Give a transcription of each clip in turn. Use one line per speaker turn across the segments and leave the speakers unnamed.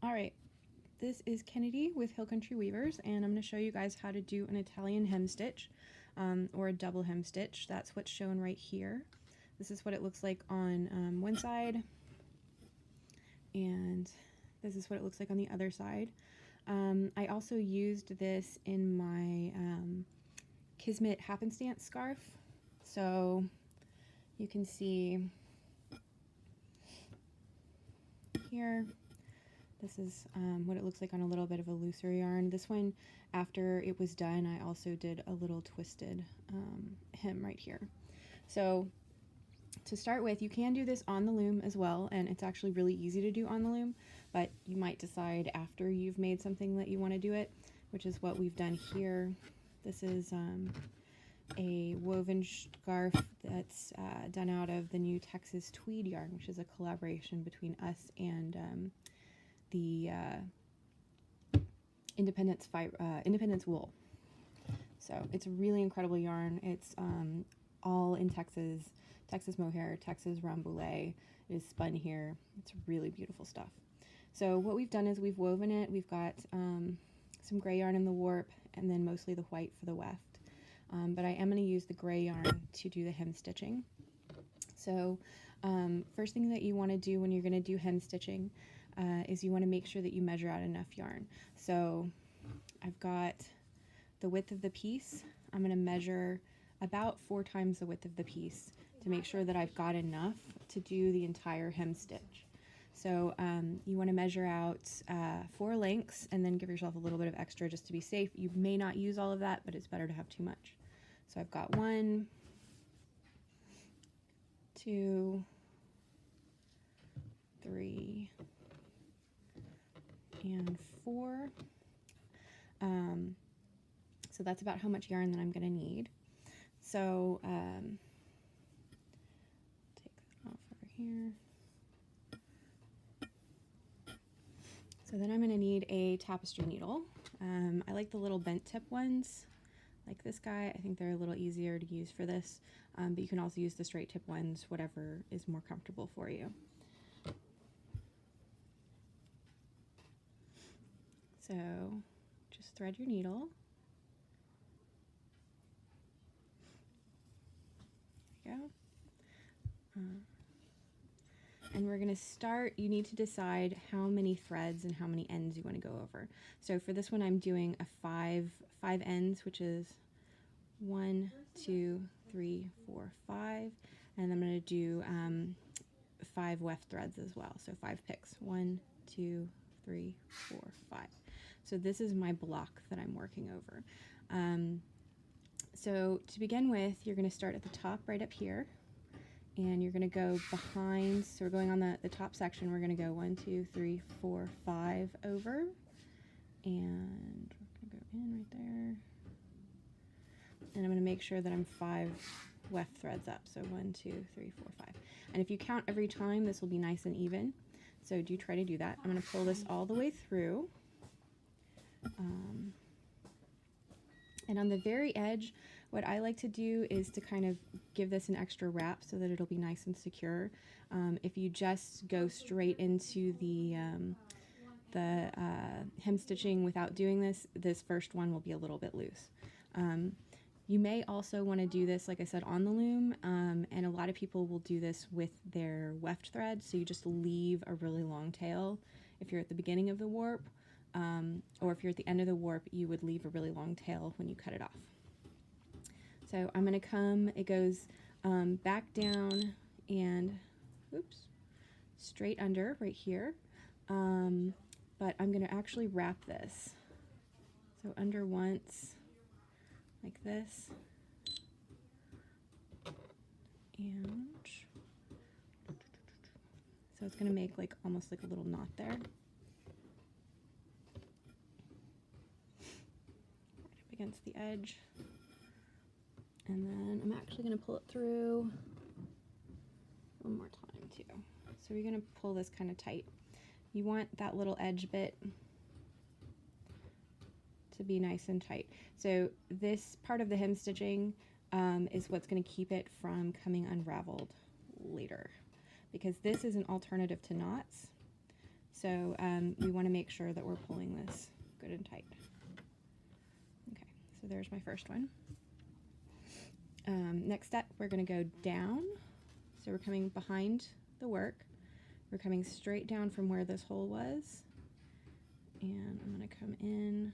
All right, this is Kennedy with Hill Country Weavers, and I'm going to show you guys how to do an Italian hem stitch, or a double hem stitch. That's what's shown right here. This is what it looks like on one side, and this is what it looks like on the other side. I also used this in my Kismet happenstance scarf, so you can see here. This is what it looks like on a little bit of a looser yarn. This one, after it was done, I also did a little twisted hem right here. So to start with, you can do this on the loom as well, and it's actually really easy to do on the loom, but you might decide after you've made something that you want to do it, which is what we've done here. This is a woven scarf that's done out of the new Texas tweed yarn, which is a collaboration between us and the Independence wool. So it's a really incredible yarn. It's all in Texas mohair, Texas rambouillet. It is spun here. It's really beautiful stuff. So what we've done is we've woven it. We've got some gray yarn in the warp, and then mostly the white for the weft. But I am going to use the gray yarn to do the hem stitching. So first thing that you want to do when you're going to do hem stitching is you want to make sure that you measure out enough yarn. So I've got the width of the piece. I'm going to measure about 4 times the width of the piece to make sure that I've got enough to do the entire hem stitch. So you want to measure out 4 lengths and then give yourself a little bit of extra just to be safe. You may not use all of that, but it's better to have too much. So I've got 1, 2, 3, and 4. So that's about how much yarn that I'm going to need. So take that off over here. So then I'm going to need a tapestry needle. I like the little bent tip ones, like this guy. I think they're a little easier to use for this, but you can also use the straight tip ones, whatever is more comfortable for you. So just thread your needle. There you go. And we're going to start, you need to decide how many threads and how many ends you want to go over. So for this one, I'm doing a 5 ends, which is 1, 2, 3, 4, 5. And I'm going to do 5 weft threads as well. So 5 picks, 1, 2, 3, 4, 5. So this is my block that I'm working over. So to begin with, you're going to start at the top right up here, and you're going to go behind. So we're going on the top section. We're going to go 1, 2, 3, 4, 5 over, and we're going to go in right there. And I'm going to make sure that I'm 5 weft threads up. So 1, 2, 3, 4, 5. And if you count every time, this will be nice and even. So do try to do that. I'm going to pull this all the way through. And on the very edge, what I like to do is to kind of give this an extra wrap so that it'll be nice and secure. If you just go straight into the hem stitching without doing this first one will be a little bit loose. You may also want to do this, like I said, on the loom, and a lot of people will do this with their weft thread, so you just leave a really long tail if you're at the beginning of the warp. Or if you're at the end of the warp, you would leave a really long tail when you cut it off. So I'm going to come, it goes back down and, oops, straight under right here. But I'm going to actually wrap this. So under once, like this. And so it's going to make like almost like a little knot there. Against the edge, and then I'm actually going to pull it through one more time too. So we're going to pull this kind of tight. You want that little edge bit to be nice and tight. So this part of the hem stitching is what's going to keep it from coming unraveled later, because this is an alternative to knots. So we want to make sure that we're pulling this good and tight. Okay, so there's my first one. Next step, we're going to go down. So we're coming behind the work. We're coming straight down from where this hole was. And I'm going to come in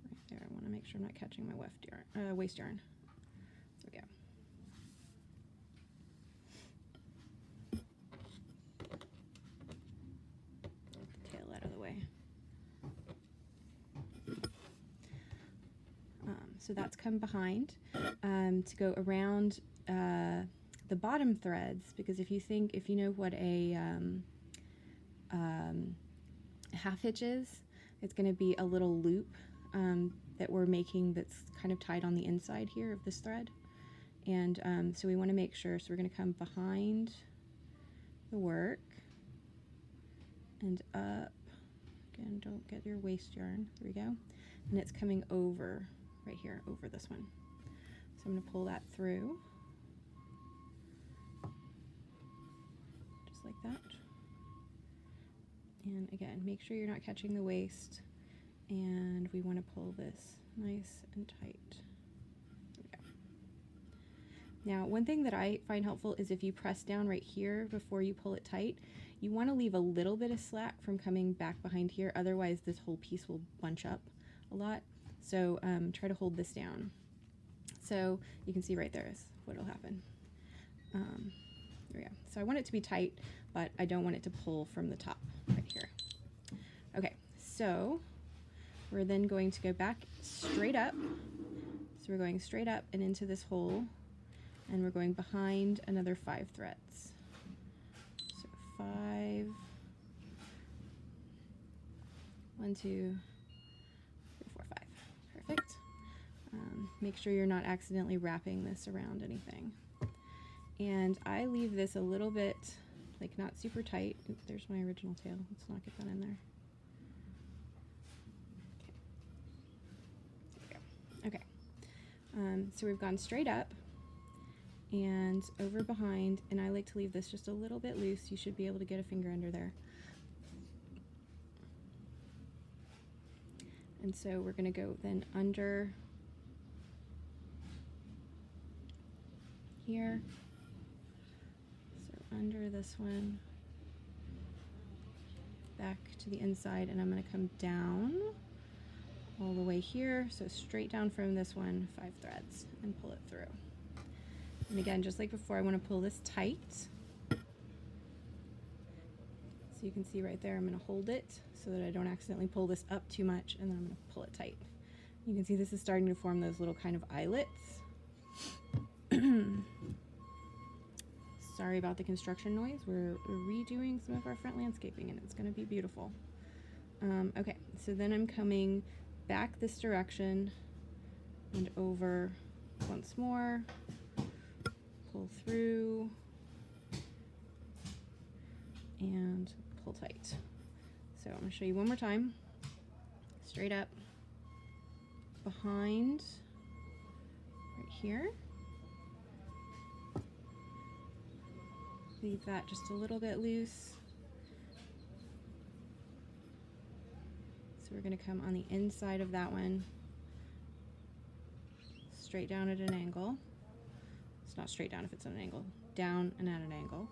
right there. I want to make sure I'm not catching my waste yarn. There we go. Get the tail out of the way. So that's come behind to go around the bottom threads, because if you know what a half hitch is, it's going to be a little loop that we're making that's kind of tied on the inside here of this thread. And so we want to make sure, so we're going to come behind the work and up. Again, don't get your waste yarn. There we go. And it's coming over right here, over this one. So I'm going to pull that through, just like that. And again, make sure you're not catching the waist, and we want to pull this nice and tight. There we go. Now, one thing that I find helpful is if you press down right here before you pull it tight, you want to leave a little bit of slack from coming back behind here, otherwise this whole piece will bunch up a lot. So try to hold this down. So you can see right there is what will happen. There we go. So I want it to be tight, but I don't want it to pull from the top right here. Okay, so we're then going to go back straight up. So we're going straight up and into this hole, and we're going behind another 5 threads. So 5, 1, 2, 3, 4, 5. Perfect. Make sure you're not accidentally wrapping this around anything. And I leave this a little bit, like, not super tight. Oop, there's my original tail. Let's not get that in there. Okay. There we go. Okay. So we've gone straight up and over behind, and I like to leave this just a little bit loose. You should be able to get a finger under there. And so we're going to go then under here, so under this one, back to the inside, and I'm going to come down all the way here, so straight down from this one, 5 threads, and pull it through. And again, just like before, I want to pull this tight. So you can see right there, I'm going to hold it so that I don't accidentally pull this up too much, and then I'm going to pull it tight. You can see this is starting to form those little kind of eyelets. Sorry about the construction noise. We're redoing some of our front landscaping, and it's going to be beautiful. Okay, so then I'm coming back this direction and over once more, pull through, and pull tight. So I'm going to show you one more time. Straight up, behind, right here. Leave that just a little bit loose. So we're going to come on the inside of that one, straight down at an angle. It's not straight down if it's at an angle, down and at an angle.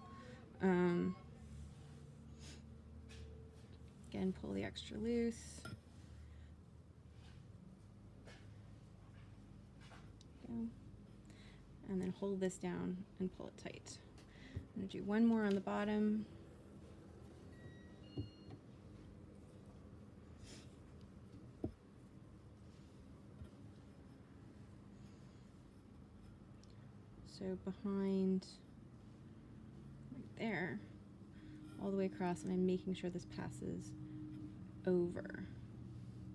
Again, pull the extra loose. And then hold this down and pull it tight. I'm going to do one more on the bottom. So behind right there, all the way across, and I'm making sure this passes over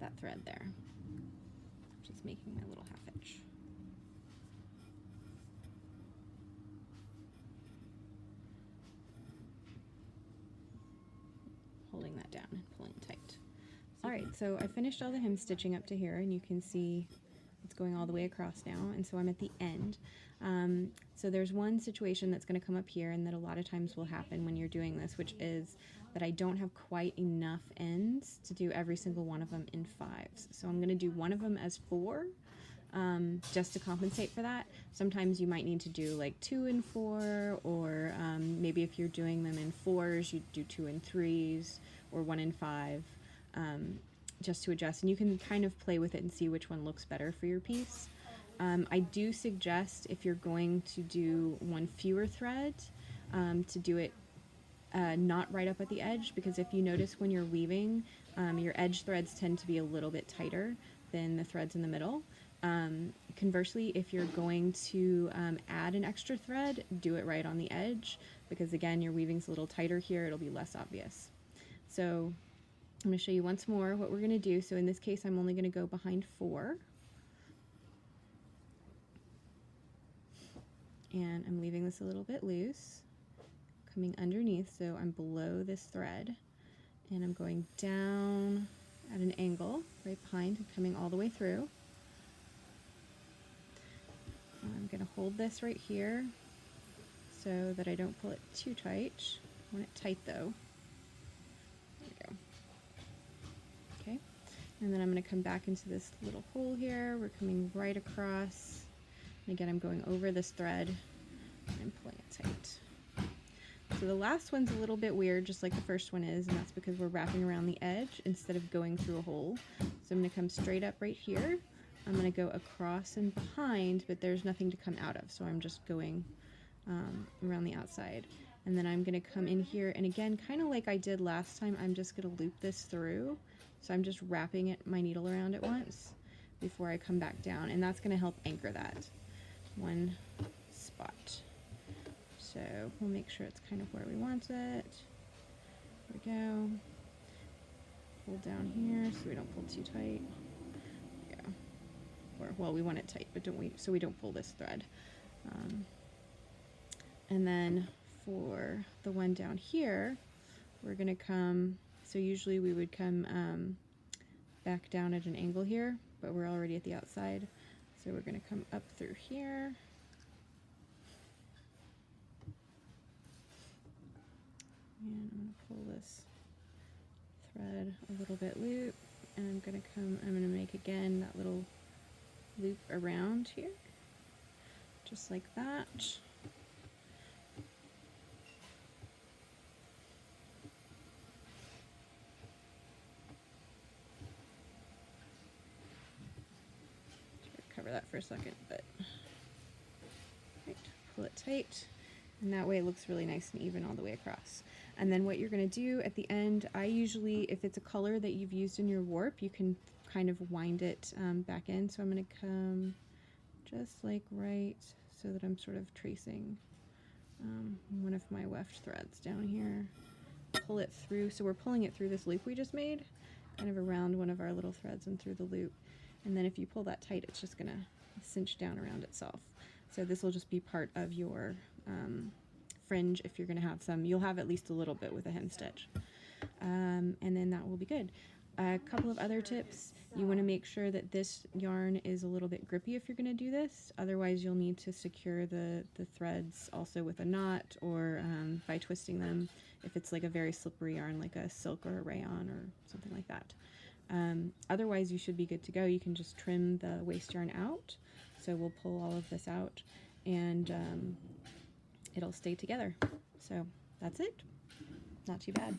that thread there. Just making my little half hitch. Holding that down and pulling tight. All right, so I finished all the hem stitching up to here, and you can see It's going all the way across now, and so I'm at the end. So there's one situation that's going to come up here, and that a lot of times will happen when you're doing this, which is that I don't have quite enough ends to do every single one of them in 5s. So I'm going to do one of them as 4, just to compensate for that. Sometimes you might need to do like 2 and 4, or maybe if you're doing them in 4s, you do 2 and 3s, or 1 and 5, just to adjust. And you can kind of play with it and see which one looks better for your piece. I do suggest, if you're going to do one fewer thread, to do it not right up at the edge, because if you notice when you're weaving, your edge threads tend to be a little bit tighter than the threads in the middle. Conversely, if you're going to add an extra thread, do it right on the edge, because again, your weaving's a little tighter here, it'll be less obvious. So I'm going to show you once more what we're going to do. So in this case, I'm only going to go behind 4. And I'm leaving this a little bit loose, coming underneath, so I'm below this thread, and I'm going down at an angle right behind and coming all the way through. I'm going to hold this right here so that I don't pull it too tight. I want it tight though. There we go. Okay, and then I'm going to come back into this little hole here. We're coming right across. And again, I'm going over this thread and I'm pulling it tight. So the last one's a little bit weird, just like the first one is, and that's because we're wrapping around the edge instead of going through a hole. So I'm going to come straight up right here. I'm going to go across and behind, but there's nothing to come out of, so I'm just going around the outside. And then I'm going to come in here, and again, kind of like I did last time, I'm just going to loop this through. So I'm just wrapping my needle around it once before I come back down, and that's going to help anchor that one spot. So we'll make sure it's kind of where we want it. There we go. Pull down here so we don't pull too tight. There we go. Or, well, we want it tight, but so we don't pull this thread. And then for the one down here, we're going to come, so usually we would come back down at an angle here, but we're already at the outside. So we're going to come up through here. And I'm going to pull this thread a little bit loop, and I'm going to make again that little loop around here, just like that. Cover that for a second, but right, pull it tight, and that way it looks really nice and even all the way across. And then what you're going to do at the end, I usually, if it's a color that you've used in your warp, you can kind of wind it back in. So I'm going to come just like right so that I'm sort of tracing one of my weft threads down here. Pull it through, so we're pulling it through this loop we just made, kind of around one of our little threads and through the loop. And then if you pull that tight, it's just going to cinch down around itself. So this will just be part of your fringe. If you're going to have some, you'll have at least a little bit with a hem stitch. And then that will be good. A couple of other tips. You want to make sure that this yarn is a little bit grippy if you're going to do this. Otherwise, you'll need to secure the threads also with a knot, or by twisting them if it's like a very slippery yarn like a silk or a rayon or something like that. Otherwise, you should be good to go. You can just trim the waste yarn out. So we'll pull all of this out, and it'll stay together. So that's it. Not too bad.